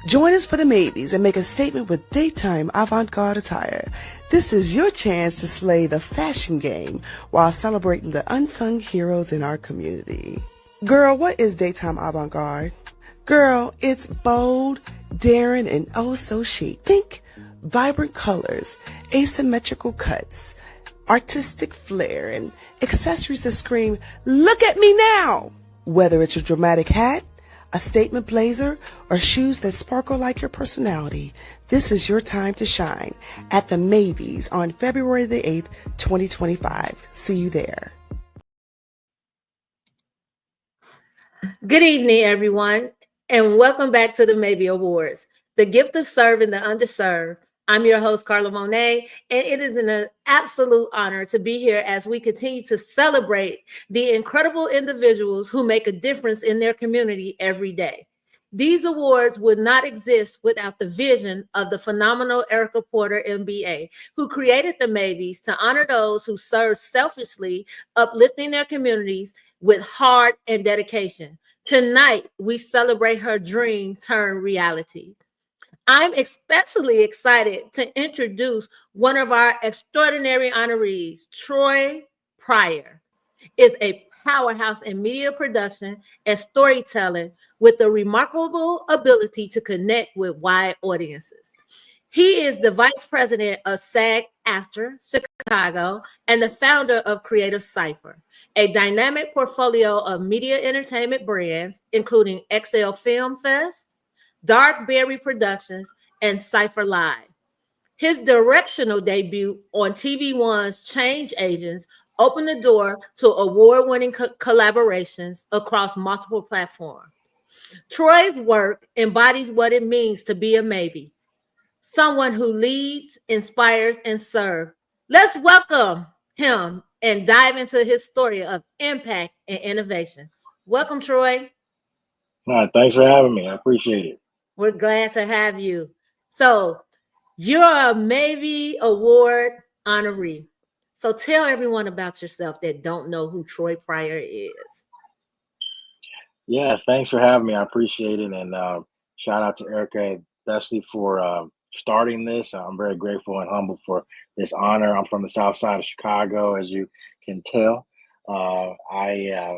Join us for the Maybes and make a statement with daytime avant-garde attire. This is your chance to slay the fashion game while celebrating the unsung heroes in our community. Girl, what is daytime avant-garde? Girl, it's bold, daring, and oh so chic. Think vibrant colors, asymmetrical cuts, artistic flair, and accessories that scream, "Look at me now!" Whether it's a dramatic hat, a statement blazer, or shoes that sparkle like your personality, this is your time to shine at the Mavy's on February the 8th, 2025. See you there. Good evening, everyone, and welcome back to the MAVY Awards, the gift of serving the underserved. I'm your host, Carla Monet, and it is an absolute honor to be here as we continue to celebrate the incredible individuals who make a difference in their community every day. These awards would not exist without the vision of the phenomenal Erica Porter, MBA, who created the Mavy's to honor those who serve selflessly, uplifting their communities with heart and dedication. Tonight, we celebrate her dream turned reality. I'm especially excited to introduce one of our extraordinary honorees. Troy Pryor is a powerhouse in media production and storytelling with the remarkable ability to connect with wide audiences. He is the vice president of SAG-AFTRA Chicago and the founder of Creative Cypher, a dynamic portfolio of media entertainment brands, including XL Film Fest, Darkberry Productions, and Cypher Live. His directional debut on TV One's Change Agents opened the door to award-winning collaborations across multiple platforms. Troy's work embodies what it means to be a Maybe, someone who leads, inspires, and serves. Let's welcome him and dive into his story of impact and innovation. Welcome, Troy. All right, thanks for having me. I appreciate it. We're glad to have you. So you're a MAVY Award honoree. So tell everyone about yourself that don't know who Troy Pryor is. Yeah, thanks for having me. I appreciate it. And shout out to Erica, especially for starting this. I'm very grateful and humble for this honor. I'm from the South Side of Chicago, as you can tell. I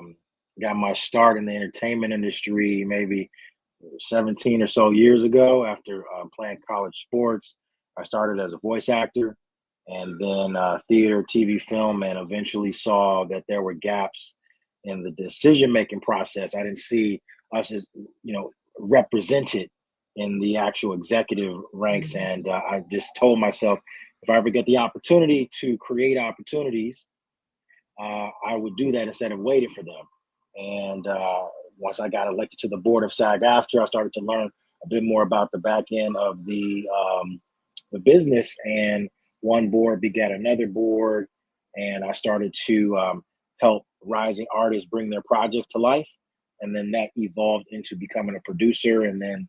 got my start in the entertainment industry maybe 17 or so years ago after playing college sports. I started as a voice actor and then theater, TV, film, and eventually saw that there were gaps in the decision-making process. I didn't see us as, represented in the actual executive ranks. And I just told myself, if I ever get the opportunity to create opportunities, I would do that instead of waiting for them. And once I got elected to the board of SAG-AFTRA, I started to learn a bit more about the back end of the business, and one board begat another board, and I started to help rising artists bring their projects to life, and then that evolved into becoming a producer and then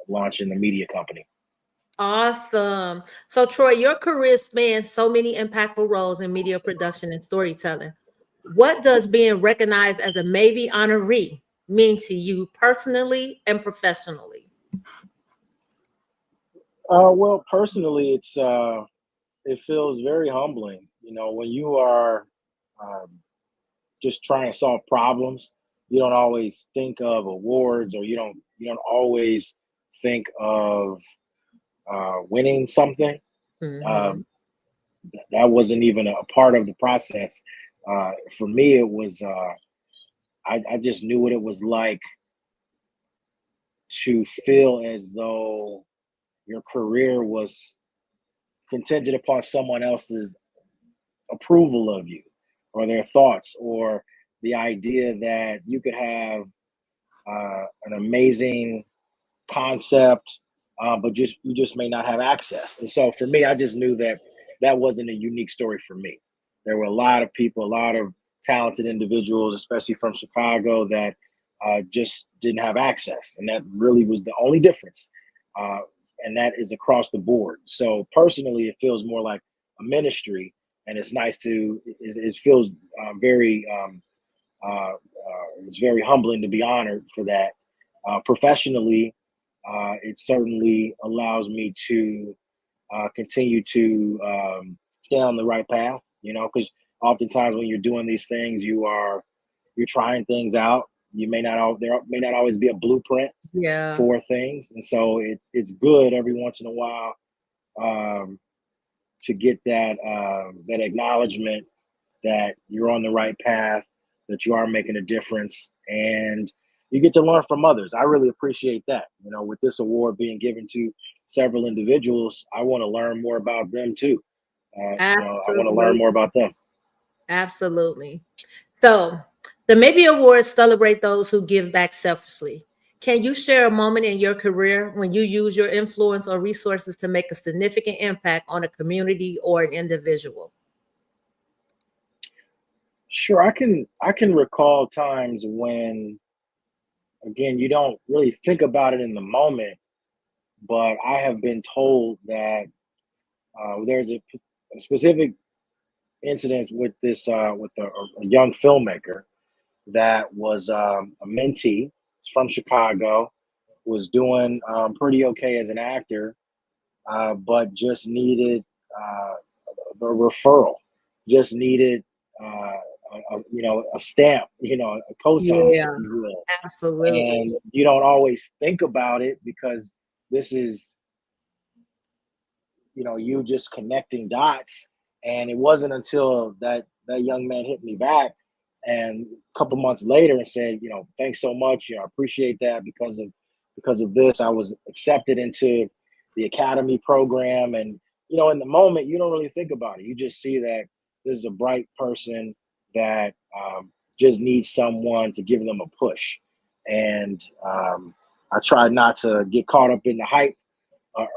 launching the media company. Awesome. So Troy, your career spans so many impactful roles in media production and storytelling. What does being recognized as a MAVY honoree mean to you personally and professionally? Well, personally, it feels very humbling. When you are just trying to solve problems, you don't always think of awards, or you don't always think of winning something. Mm-hmm. That wasn't even a part of the process. For me, it was I just knew what it was like to feel as though your career was contingent upon someone else's approval of you, or their thoughts, or the idea that you could have an amazing concept, but you just may not have access. And so for me, I just knew that wasn't a unique story for me. There were a lot of people, a lot of talented individuals, especially from Chicago, that just didn't have access, and that really was the only difference. And that is across the board. So personally, it feels more like a ministry, and it's nice to. It feels very. It's very humbling to be honored for that. Professionally, It certainly allows me to continue to stay on the right path, because oftentimes when you're doing these things, you're trying things out. There may not always be a blueprint Yeah, for things, and so it's good every once in a while um, to get that acknowledgement that you're on the right path, that you are making a difference, and you get to learn from others. I really appreciate that. With this award being given to several individuals, I want to learn more about them too. I want to learn absolutely. more about them. Absolutely. So the Maybe Awards celebrate those who give back selflessly. Can you share a moment in your career when you use your influence or resources to make a significant impact on a community or an individual? Sure, I can recall times when, again, you don't really think about it in the moment, but I have been told that there's a specific incident with this with a young filmmaker that was a mentee. He's from Chicago, was doing pretty okay as an actor, but just needed a referral, just needed a stamp, a cosign, if Yeah, you will. absolutely. And you don't always think about it because this is you just connecting dots. And it wasn't until that young man hit me back and a couple months later and said, thanks so much, I appreciate that. Because of this, I was accepted into the academy program. And in the moment you don't really think about it, you just see that this is a bright person that just needs someone to give them a push. And I try not to get caught up in the hype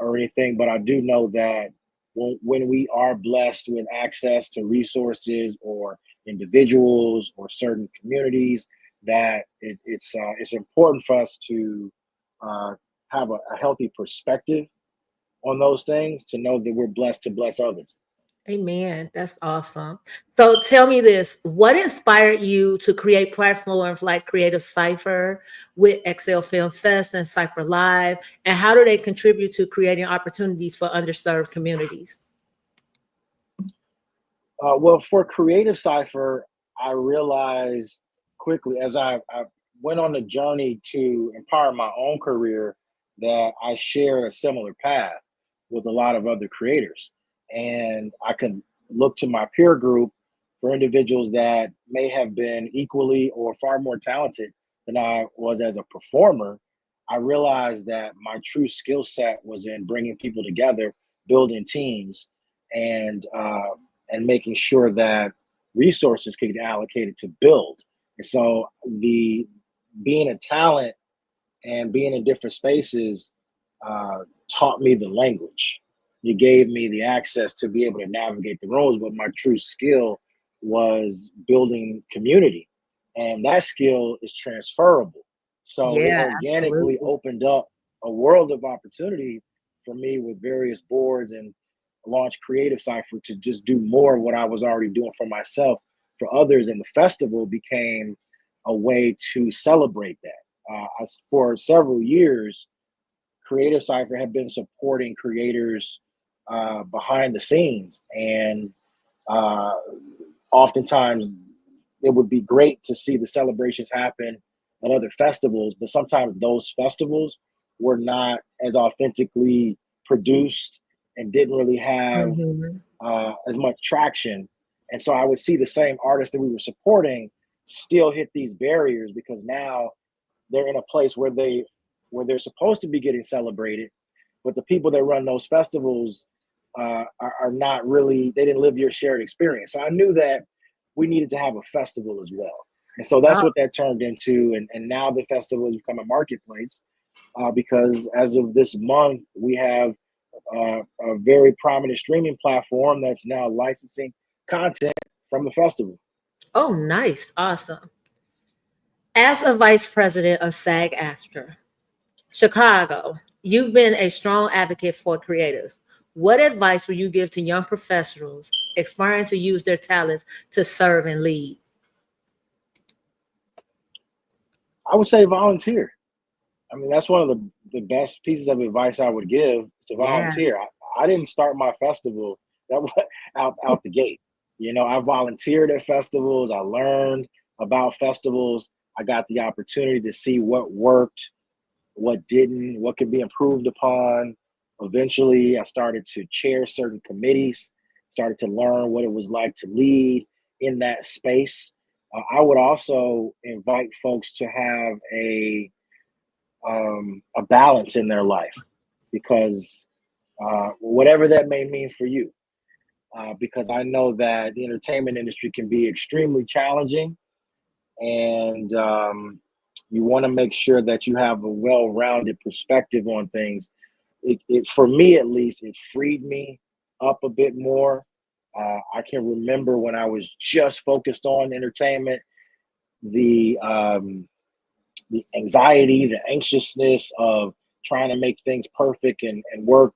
or anything, but I do know that when we are blessed with access to resources or individuals or certain communities, that it's important for us to have a healthy perspective on those things, to know that we're blessed to bless others. Amen. That's awesome. So tell me this, what inspired you to create platforms like Creative Cypher with Excel Film Fest and Cypher Live? And how do they contribute to creating opportunities for underserved communities? Well, for Creative Cipher, I realized quickly as I went on the journey to empower my own career that I share a similar path with a lot of other creators. And I can look to my peer group for individuals that may have been equally or far more talented than I was as a performer. I realized that my true skill set was in bringing people together, building teams, and making sure that resources could get allocated to build. And so the being a talent and being in different spaces uh, taught me the language. It gave me the access to be able to navigate the roles, but my true skill was building community. And that skill is transferable. So it Yeah, organically absolutely. opened up a world of opportunity for me with various boards, and launch Creative Cipher to just do more of what I was already doing for myself for others. And the festival became a way to celebrate that. For several years, Creative Cipher had been supporting creators behind the scenes, and uh, oftentimes it would be great to see the celebrations happen at other festivals, but sometimes those festivals were not as authentically produced and didn't really have Mhm. as much traction. And so I would see the same artists that we were supporting still hit these barriers because now they're in a place where they're supposed to be getting celebrated, but the people that run those festivals are not really, they didn't live your shared experience. So I knew that we needed to have a festival as well. And so that's Oh, what that turned into. And now the festival has become a marketplace because as of this month, we have a very prominent streaming platform that's now licensing content from the festival. oh, nice. Awesome. As a vice president of SAG-AFTRA Chicago, you've been a strong advocate for creators. What advice would you give to young professionals aspiring to use their talents to serve and lead? I would say volunteer. I mean, that's one of the best pieces of advice I would give to Yeah. volunteer. I didn't start my festival that was out the gate. You know, I volunteered at festivals. I learned about festivals. I got the opportunity to see what worked, what didn't, what could be improved upon. Eventually, I started to chair certain committees, started to learn what it was like to lead in that space. I would also invite folks to have a balance in their life because whatever that may mean for you, because I know that the entertainment industry can be extremely challenging, and you want to make sure that you have a well-rounded perspective on things. For me at least, it freed me up a bit more. I can remember when I was just focused on entertainment, the the anxiety, the anxiousness of trying to make things perfect and work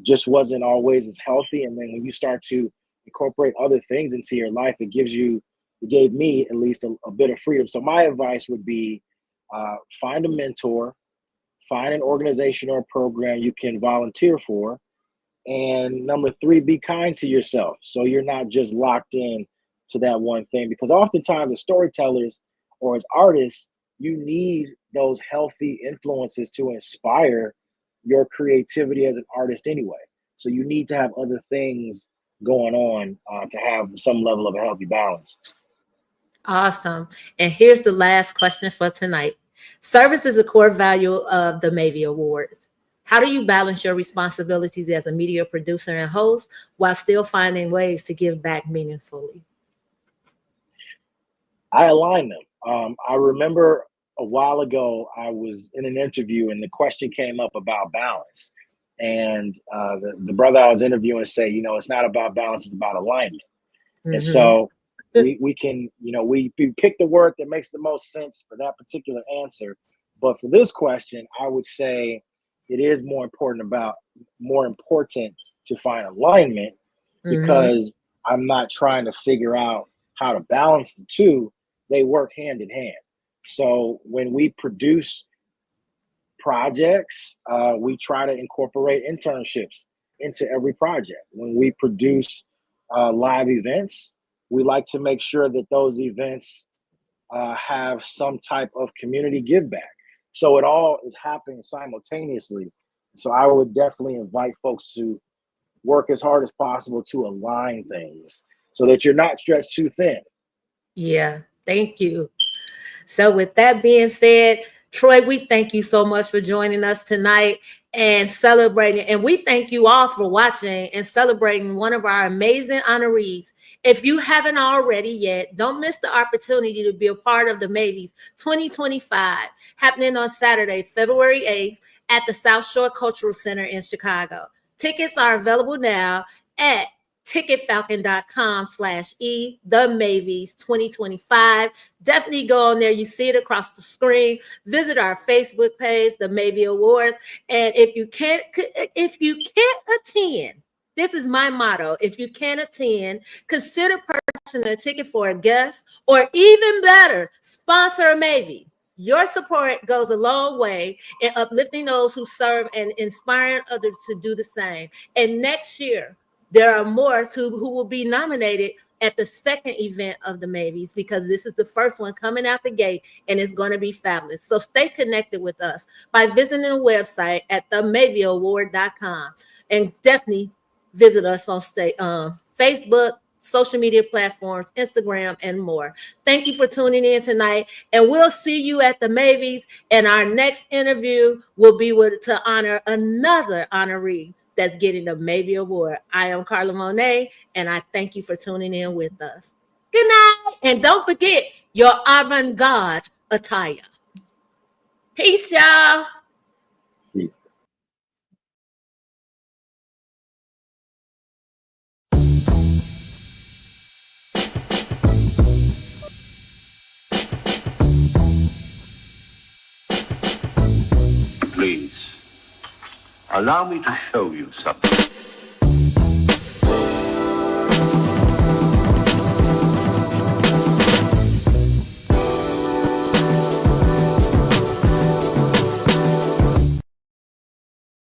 just wasn't always as healthy. And then when you start to incorporate other things into your life, it gave me at least a bit of freedom. So my advice would be find a mentor, find an organization or a program you can volunteer for. And number three, be kind to yourself. So you're not just locked in to that one thing, because oftentimes as storytellers or as artists, you need those healthy influences to inspire your creativity as an artist anyway. So you need to have other things going on to have some level of a healthy balance. Awesome. And here's the last question for tonight. Service is a core value of the MAVY Awards. How do you balance your responsibilities as a media producer and host while still finding ways to give back meaningfully? I align them. I remember a while ago, I was in an interview and the question came up about balance. And the brother I was interviewing said, you know, it's not about balance, it's about alignment. And so we can, you know, we pick the word that makes the most sense for that particular answer. But for this question, I would say it is more important to find alignment, because I'm not trying to figure out how to balance the two. They work hand in hand. So when we produce projects, we try to incorporate internships into every project. When we produce live events, we like to make sure that those events have some type of community give back. So it all is happening simultaneously. So I would definitely invite folks to work as hard as possible to align things so that you're not stretched too thin. Yeah, thank you. So with that being said, Troy, we thank you so much for joining us tonight and celebrating. And we thank you all for watching and celebrating one of our amazing honorees. If you haven't already yet, don't miss the opportunity to be a part of the MAVYs 2025 happening on Saturday, February 8th at the South Shore Cultural Center in Chicago. Tickets are available now at ticketfalcon.com/e the MAVYs 2025. Definitely go on there. You see it across the screen. Visit our Facebook page, the MAVY Awards. And if you can't attend, this is my motto. If you can't attend, consider purchasing a ticket for a guest, or even better, sponsor a MAVY. Your support goes a long way in uplifting those who serve and inspiring others to do the same. And next year, there are more who will be nominated at the second event of the MAVYs, because this is the first one coming out the gate and it's going to be fabulous. So stay connected with us by visiting the website at themavyaward.com, and definitely visit us on Facebook, social media platforms, Instagram, and more. Thank you for tuning in tonight, and we'll see you at the MAVYs. And our next interview will be to honor another honoree that's getting the MAVY Award. I am Carla Monet, and I thank you for tuning in with us. Good night, and don't forget your avant-garde attire. Peace, y'all. Peace. Please, allow me to show you something.